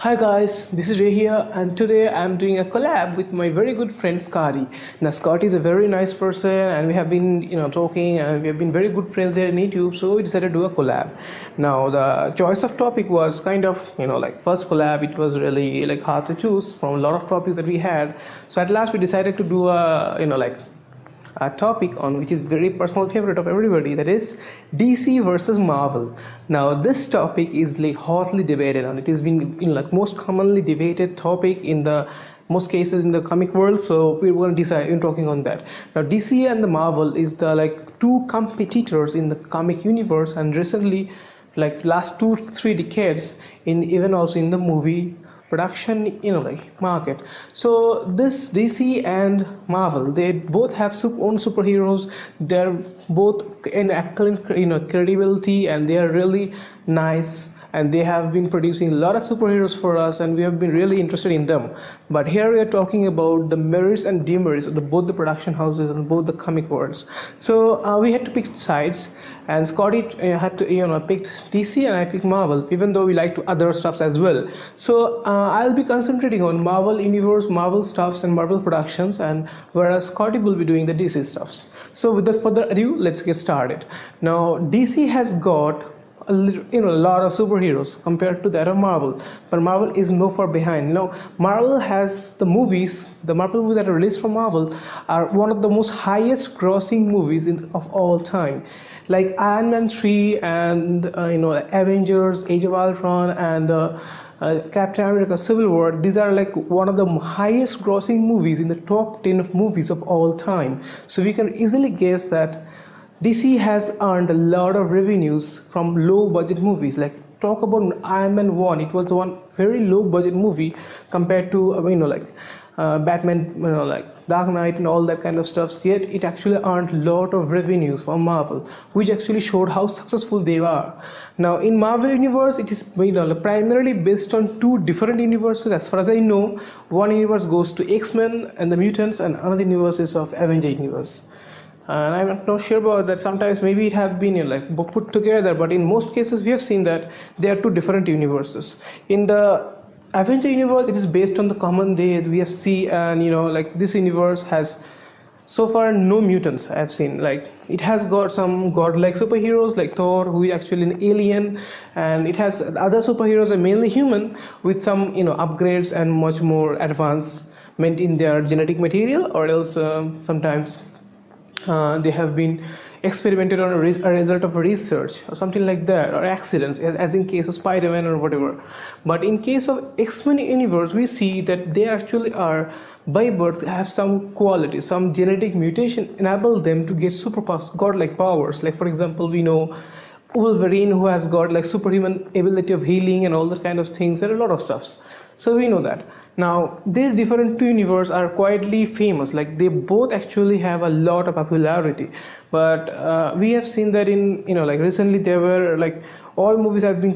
Hi guys, this is Ray here, and today I'm doing a collab with my very good friend Scottie. Now Scottie is a very nice person, and we have been, talking, and we have been very good friends here in YouTube. So we decided to do a collab. Now the choice of topic was kind of, first collab. It was really like hard to choose from a lot of topics that we had. So at last we decided to do a topic on which is very personal favorite of everybody, that is DC versus Marvel. Now this topic is like hotly debated, and it has been most commonly debated topic in the most cases in the comic world. So we're going to decide in talking on that. Now DC and the Marvel is the two competitors in the comic universe, and recently last 2-3 decades in even also in the movie production market. So this DC and Marvel, they both have own superheroes. They're both in excellent credibility, and they are really nice, and they have been producing a lot of superheroes for us, and we have been really interested in them. But here we are talking about the merits and demerits of both the production houses and both the comic worlds. So we had to pick sides, and Scottie had to pick DC, and I picked Marvel, even though we like to other stuffs as well. So I'll be concentrating on Marvel universe, Marvel stuffs, and Marvel productions, and whereas Scottie will be doing the DC stuffs. So without further ado, let's get started. Now DC has got a lot of superheroes compared to that of Marvel, but Marvel is no far behind. Marvel has the Marvel movies that are released from Marvel are one of the most highest grossing movies of all time, like Iron Man 3 and Avengers Age of Ultron and Captain America Civil War. These are one of the highest grossing movies in the top 10 of movies of all time. So we can easily guess that DC has earned a lot of revenues from low budget movies. Talk about Iron Man 1, it was one very low budget movie compared to Batman, Dark Knight and all that kind of stuff. Yet it actually earned a lot of revenues from Marvel, which actually showed how successful they are. Now in Marvel universe, it is primarily based on two different universes. As far as I know, one universe goes to X-Men and the mutants, and another universe is of Avenger universe. And I'm not sure about that. Sometimes maybe it have been put together, but in most cases we have seen that they are two different universes. In the Avenger universe, it is based on the common day we have seen, and this universe has so far no mutants. I have seen it has got some godlike superheroes like Thor, who is actually an alien, and it has other superheroes are mainly human with some upgrades and much more advancement in their genetic material, or else sometimes they have been experimented on a result of research or something like that, or accidents, as in case of Spider-Man or whatever. But in case of X-Men universe, we see that they actually are by birth have some quality, some genetic mutation enable them to get godlike powers. Like for example, we know Wolverine, who has got superhuman ability of healing and all that kind of things, and a lot of stuffs. So we know that. Now these different two universes are quietly famous, they both actually have a lot of popularity. But we have seen that in recently there were all movies have been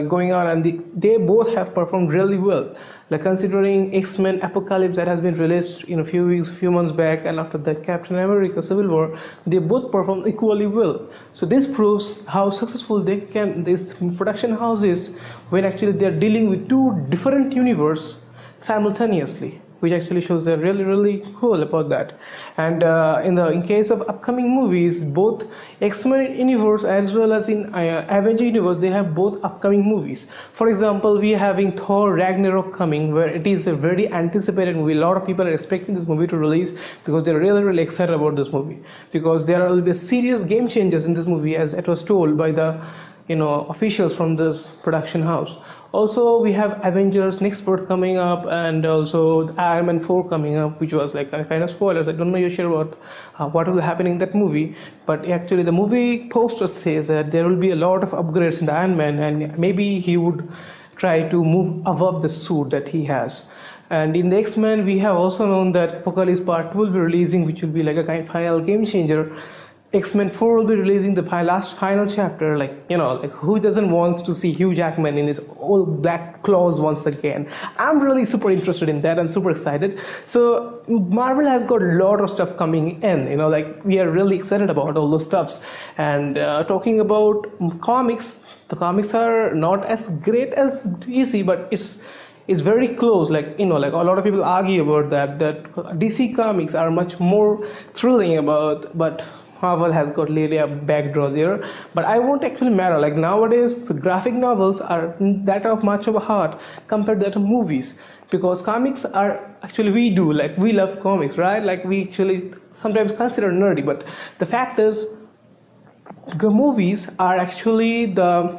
going on, and they both have performed really well. Considering X-Men Apocalypse that has been released few months back, and after that Captain America Civil War, they both performed equally well. So this proves how successful these production houses when actually they are dealing with two different universes simultaneously, which actually shows they're really cool about that. And in case of upcoming movies, both X-Men universe as well as in Avenger universe, they have both upcoming movies. For example, we are having Thor Ragnarok coming, where it is a very anticipated movie. A lot of people are expecting this movie to release because they're really excited about this movie, because there will be serious game changers in this movie, as it was told by the officials from this production house. Also, we have Avengers next part coming up, and also Iron Man 4 coming up, which was a kind of spoilers. I don't know you're sure about what will happen in that movie, but actually the movie poster says that there will be a lot of upgrades in the Iron Man, and maybe he would try to move above the suit that he has. And in the X-Men, we have also known that Apocalypse Part 2 will be releasing, which will be a kind of final game changer. X-Men 4 will be releasing the final chapter. Who doesn't want to see Hugh Jackman in his old black claws once again? I'm really super interested in that. I'm super excited. So Marvel has got a lot of stuff coming in. We are really excited about all those stuffs. And talking about comics, the comics are not as great as DC, but is very close. Like, like a lot of people argue about that DC comics are much more thrilling about, but Marvel has got really a backdraw there. But I won't actually matter. Like nowadays, the graphic novels are that of much of a heart compared to that of movies, because comics are actually, we love comics, right? Like we actually sometimes consider nerdy, but the fact is, the movies are actually the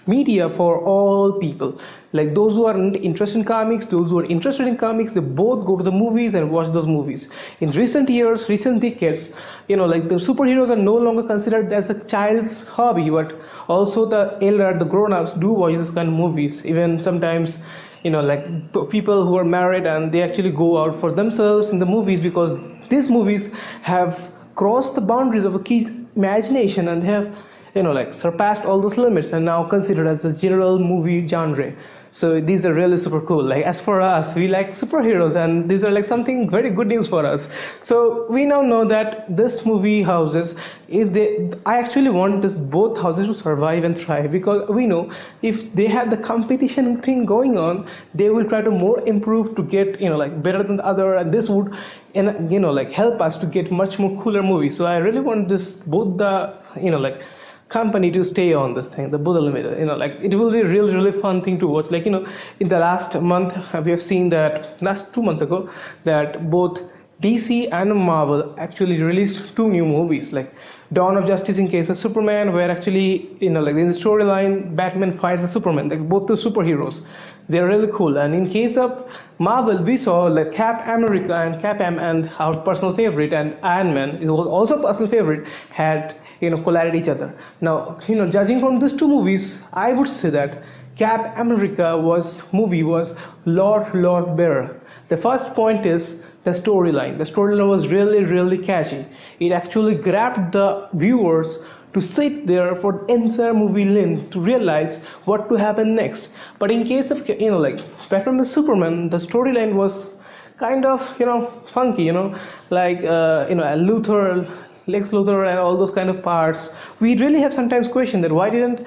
media for all people. Like those who are interested in comics, those who are interested in comics, they both go to the movies and watch those movies. In recent years, recent decades, like the superheroes are no longer considered as a child's hobby, but also the elder, the grown-ups do watch this kind of movies. Even sometimes, like people who are married and they actually go out for themselves in the movies, because these movies have crossed the boundaries of a kid's imagination, and they have like surpassed all those limits and now considered as the general movie genre. So these are really super cool. Like as for us, we like superheroes, and these are like something very good news for us. So we now know that this movie houses, if they, I actually want this both houses to survive and thrive, because we know if they have the competition thing going on, they will try to more improve to get like better than the other, and this would, and like help us to get much more cooler movies. So I really want this both the like company to stay on this thing, the Buddha Limited. Like it will be a really fun thing to watch. Like in the last month we have seen that, last 2 months ago, that both DC and Marvel actually released 2 new movies, like Dawn of Justice in case of Superman, where actually like in the storyline Batman fights the Superman, like both the superheroes. They're really cool. And in case of Marvel, we saw like Cap America and Cap-Am, and our personal favorite, and Iron Man, it was also personal favorite, had collided each other. Now judging from these 2 movies, I would say that Cap America was lot better. The first point is the storyline. The storyline was really catchy. It actually grabbed the viewers to sit there for the entire movie length to realize what to happen next. But in case of like Batman vs Superman, the storyline was kind of funky, like Lex Luthor and all those kind of parts. We really have sometimes questioned that why didn't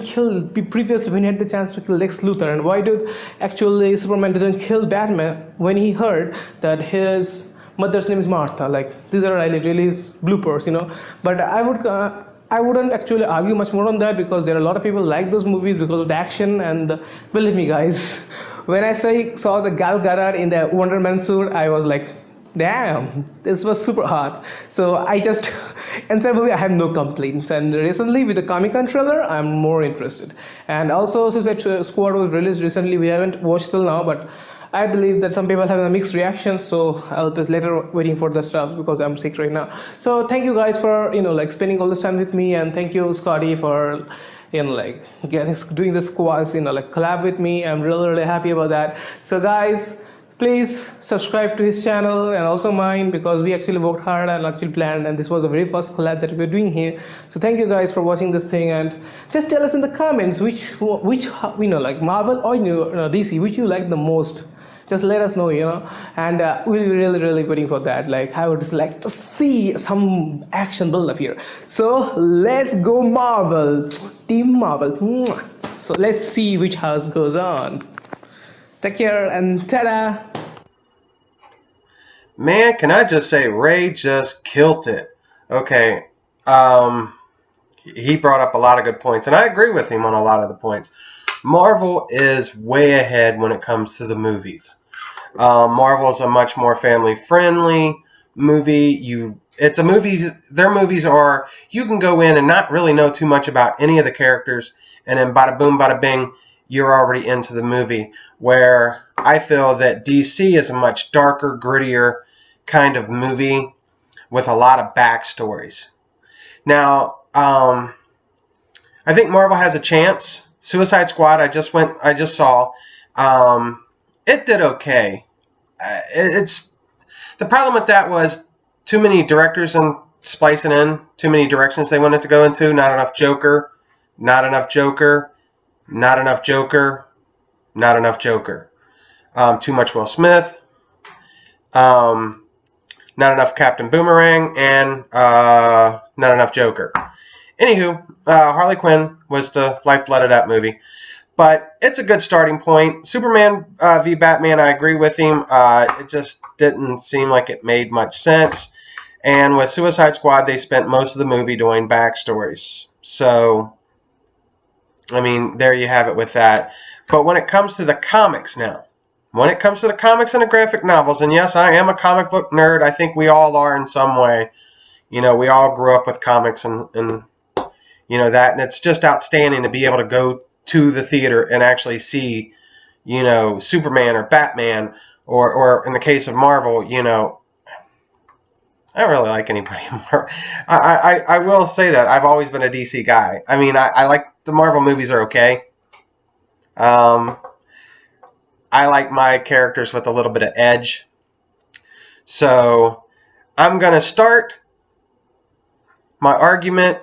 kill previously when he had the chance to kill Lex Luthor, and why did actually Superman didn't kill Batman when he heard that his mother's name is Martha. Like these are really bloopers, But I wouldn't actually argue much more on that, because there are a lot of people like those movies because of the action. And believe me, guys, when I saw the Gal Gadot in the Wonder Man suit, I was like, damn, this was super hot. So I just inside movie I have no complaints. And recently with the Comic-Con trailer, I'm more interested. And also Suicide Squad was released recently. We haven't watched till now, but I believe that some people have a mixed reaction, so I'll be later waiting for the stuff because I'm sick right now. So thank you guys for like spending all this time with me, and thank you Scottie for like doing this squads like collab with me. I'm really happy about that. So guys, please subscribe to his channel and also mine, because we actually worked hard and actually planned, and this was the very first collab that we're doing here. So thank you guys for watching this thing, and just tell us in the comments which like Marvel or DC, which you like the most. Just let us know, and we'll be really waiting for that. Like I would just like to see some action build up here. So let's go Marvel, Team Marvel. So let's see which house goes on. Take care and ta-da! Man, can I just say, Ray just killed it. Okay, he brought up a lot of good points, and I agree with him on a lot of the points. Marvel is way ahead when it comes to the movies. Marvel is a much more family-friendly movie. Their movies are, you can go in and not really know too much about any of the characters, and then bada boom, bada bing, you're already into the movie. Where I feel that DC is a much darker, grittier kind of movie with a lot of backstories. Now, I think Marvel has a chance. Suicide Squad, I just saw. It did okay. It's the problem with that was too many directors and splicing in too many directions they wanted to go into. Not enough Joker. Not enough Joker. Not enough Joker. Not enough Joker. Too much Will Smith. Not enough Captain Boomerang, and not enough Joker. Anywho, Harley Quinn was the lifeblood of that movie. But it's a good starting point. Superman v. Batman, I agree with him. It just didn't seem like it made much sense. And with Suicide Squad, they spent most of the movie doing backstories. So, I mean, there you have it with that. But when it comes to the comics now, when it comes to the comics and the graphic novels, and yes, I am a comic book nerd. I think we all are in some way. You know, we all grew up with comics and you know, that. And it's just outstanding to be able to go to the theater and actually see, you know, Superman or Batman, or in the case of Marvel, you know, I don't really like anybody more. I will say that I've always been a DC guy. I mean, I like the Marvel movies are okay. I like my characters with a little bit of edge. So I'm going to start my argument,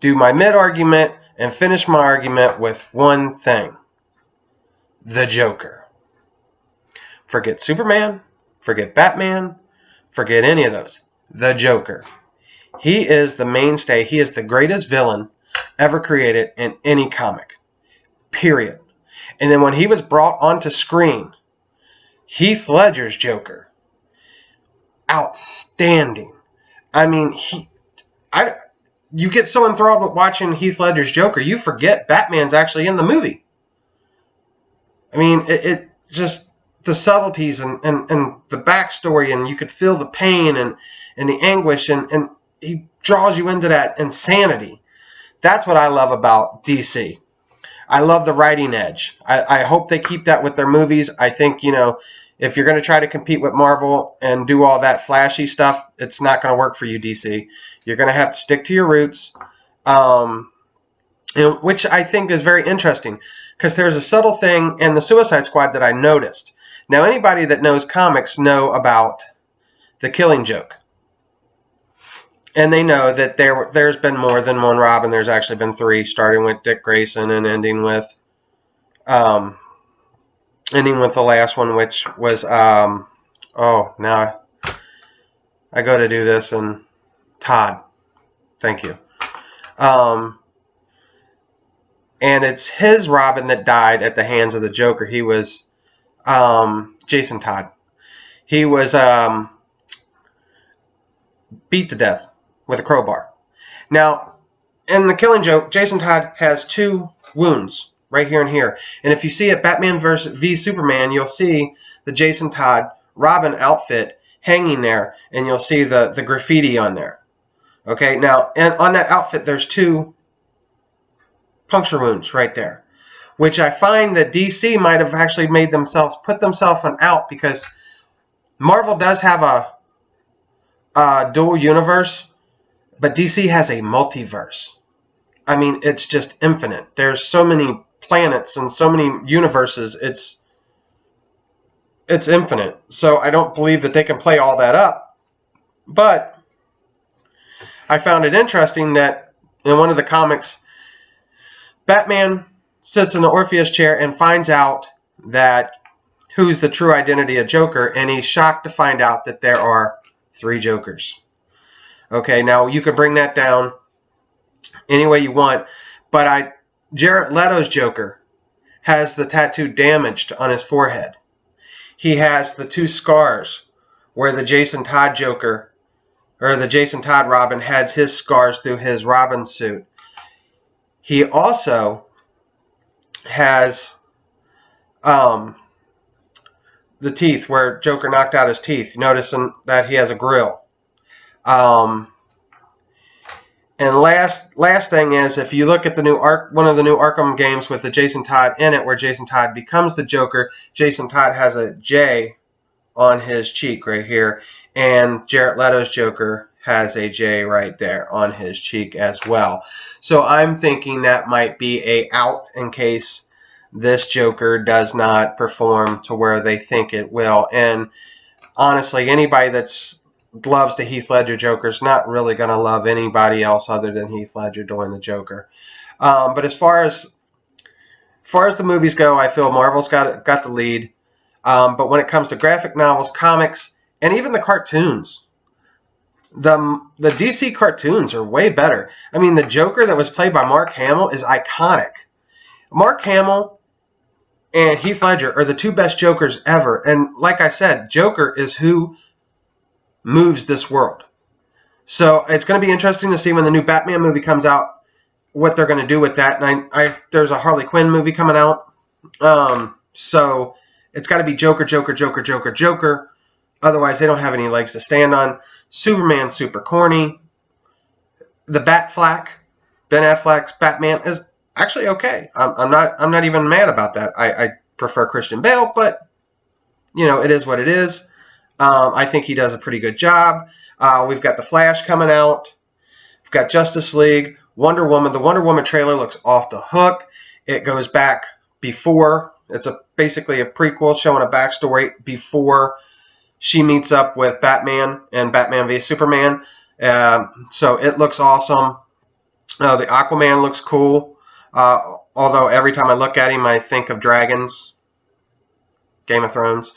do my mid-argument, and finish my argument with one thing. The Joker. Forget Superman. Forget Batman. Forget any of those. The Joker. He is the mainstay. He is the greatest villain ever created in any comic. Period. And then when he was brought onto screen, Heath Ledger's Joker. Outstanding. I mean, you get so enthralled with watching Heath Ledger's Joker, you forget Batman's actually in the movie. I mean, it just, the subtleties and the backstory, and you could feel the pain and the anguish, and he draws you into that insanity. That's what I love about DC. I love the writing edge. I hope they keep that with their movies. I think, you know, if you're going to try to compete with Marvel and do all that flashy stuff, it's not going to work for you, DC. You're going to have to stick to your roots, which I think is very interesting, because there's a subtle thing in the Suicide Squad that I noticed. Now, anybody that knows comics know about the Killing Joke. And they know that there's been more than one Robin. There's actually been 3, starting with Dick Grayson and ending with the last one, which was now I go to do this, and Todd. Thank you. And it's his Robin that died at the hands of the Joker. He was Jason Todd. He was beat to death with a crowbar. Now, in the Killing Joke, Jason Todd has 2 wounds right here and here. And if you see it, Batman v Superman, you'll see the Jason Todd Robin outfit hanging there, and you'll see the graffiti on there. Okay, now, and on that outfit, there's 2 puncture wounds right there, which I find that DC might have actually put themselves an out, because Marvel does have a dual universe, but DC has a multiverse. I mean, it's just infinite. There's so many planets and so many universes. It's infinite. So I don't believe that they can play all that up. But I found it interesting that in one of the comics, Batman sits in the Orpheus chair and finds out that who's the true identity of Joker, and he's shocked to find out that there are 3 Jokers. Okay, now you can bring that down any way you want, but Jared Leto's Joker has the tattoo damaged on his forehead. He has the 2 scars where the Jason Todd Joker, or the Jason Todd Robin, has his scars through his Robin suit. He also has the teeth, where Joker knocked out his teeth. Noticing that he has a grill. And last thing is, if you look at the new one of the new Arkham games with the Jason Todd in it, where Jason Todd becomes the Joker, Jason Todd has a J on his cheek right here, and Jared Leto's Joker has a J right there on his cheek as well. So I'm thinking that might be a out in case this Joker does not perform to where they think it will. And honestly, anybody that's loves the Heath Ledger Joker is not really going to love anybody else other than Heath Ledger doing the Joker. But as far as the movies go, I feel Marvel's got the lead. But when it comes to graphic novels, comics, and even the cartoons, the DC cartoons are way better. I mean, the Joker that was played by Mark Hamill is iconic. Mark Hamill and Heath Ledger are the two best Jokers ever. And like I said, Joker is who moves this world. So it's going to be interesting to see when the new Batman movie comes out what they're going to do with that. And there's a Harley Quinn movie coming out. So it's got to be Joker, Joker, Joker, Joker, Joker. Otherwise, they don't have any legs to stand on. Superman, super corny. The Batfleck, Ben Affleck's Batman is actually okay. I'm not even mad about that. I prefer Christian Bale, but you know, it is what it is. I think he does a pretty good job. We've got The Flash coming out. We've got Justice League, Wonder Woman. The Wonder Woman trailer looks off the hook. It goes back before. It's basically a prequel showing a backstory before she meets up with Batman and Batman v Superman. So it looks awesome. The Aquaman looks cool. Although every time I look at him, I think of dragons. Game of Thrones.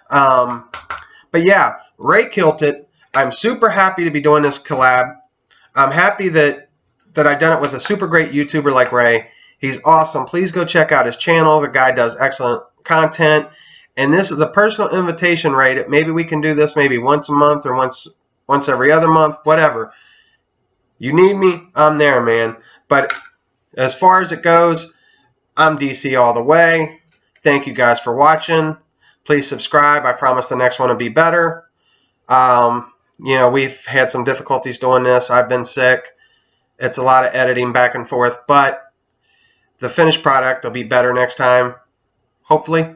But yeah, Ray killed it. I'm super happy to be doing this collab. I'm happy that I've done it with a super great YouTuber like Ray. He's awesome. Please go check out his channel. The guy does excellent content. And this is a personal invitation, Ray, that maybe we can do this maybe once a month or once every other month, whatever. You need me, I'm there, man. But as far as it goes, I'm DC all the way. Thank you guys for watching. Please subscribe. I promise the next one will be better. You know, we've had some difficulties doing this. I've been sick. It's a lot of editing back and forth, but the finished product will be better next time. Hopefully.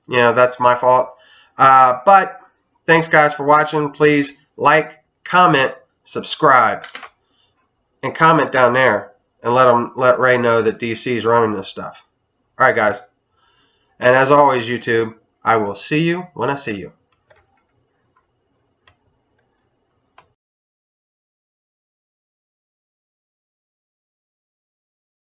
You know, that's my fault. But thanks, guys, for watching. Please like, comment, subscribe, and comment down there and let Ray know that DC is running this stuff. All right, guys. And as always, YouTube, I will see you when I see you.